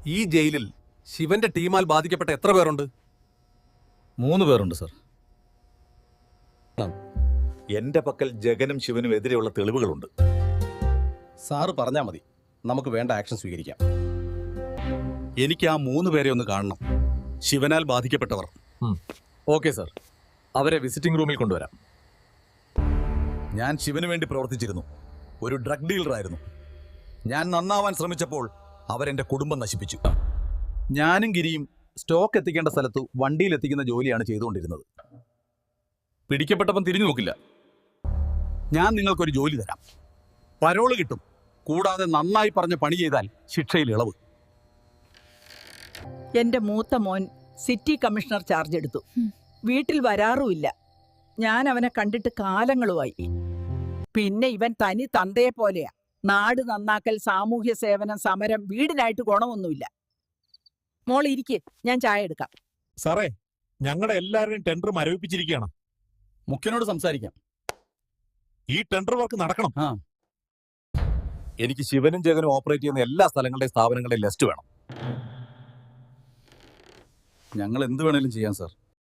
ഈ ജയിലിൽ ശിവന്റെ ടീമാൽ ബാധിക്കപ്പെട്ട എത്ര പേരുണ്ട്? 3 പേരുണ്ട് സർ. എന്റെ പക്കൽ ജഗനും ശിവനും എതിരെയുള്ള തെളിവുകളുണ്ട്. സാറ് പറഞ്ഞാൽ മതി, നമുക്ക് വേണ്ട ആക്ഷൻ സ്വീകരിക്കാം. എനിക്ക് ആ 3 പേരെ ഒന്ന് കാണണം. ശിവനാൽ ബാധിക്കപ്പെട്ടവർ. ഓക്കെ സർ, അവരെ വിസിറ്റിംഗ് റൂമിൽ കൊണ്ടുവരാം. ഞാൻ ശിവന് വേണ്ടി പ്രവർത്തിച്ചിരുന്നു. ഒരു ഡ്രഗ് ഡീലറായിരുന്നു. ഞാൻ നന്നാവാൻ ശ്രമിച്ചപ്പോൾ അവരെന്റെ കുടുംബം നശിപ്പിച്ചു. ഞാനും ഗിരിയും സ്റ്റോക്ക് എത്തിക്കേണ്ട സ്ഥലത്ത് വണ്ടിയിൽ എത്തിക്കുന്ന ജോലിയാണ് ചെയ്തുകൊണ്ടിരുന്നത്. പിടിക്കപ്പെട്ടപ്പം തിരിഞ്ഞു നോക്കില്ല. ഞാൻ നിങ്ങൾക്കൊരു ജോലി തരാം. പരോള് കിട്ടും. കൂടാതെ നന്നായി പറഞ്ഞ പണി ചെയ്താൽ ശിക്ഷയിൽ ഇളവ്. എന്റെ മൂത്ത മോൻ സിറ്റി കമ്മീഷണർ ചാർജ് എടുത്തു. വീട്ടിൽ വരാറുമില്ല. ഞാൻ അവനെ കണ്ടിട്ട് കാലങ്ങളുമായി. പിന്നെ ഇവൻ തനി തന്തയെ പോലെയാ. നാട് നന്നാക്കൽ, സാമൂഹ്യ സേവനം, സമരം, വീടിനായിട്ട് ഗുണമൊന്നുമില്ല. മോൾ ഇരിക്ക്, ഞാൻ ചായ എടുക്കാം. സാറേ, ഞങ്ങളുടെ എല്ലാവരുടെയും ടെൻഡർ മരവിപ്പിച്ചിരിക്കുകയാണ്. മുഖ്യനോട് സംസാരിക്കാം. ഈ ടെൻഡർ വർക്ക് നടക്കണം. എനിക്ക് ശിവനും ജഗനും ഓപ്പറേറ്റ് ചെയ്യുന്ന എല്ലാ സ്ഥലങ്ങളുടെയും സ്ഥാപനങ്ങളുടെയും ലിസ്റ്റ് വേണം. ഞങ്ങൾ എന്ത് വേണേലും ചെയ്യാം സാർ.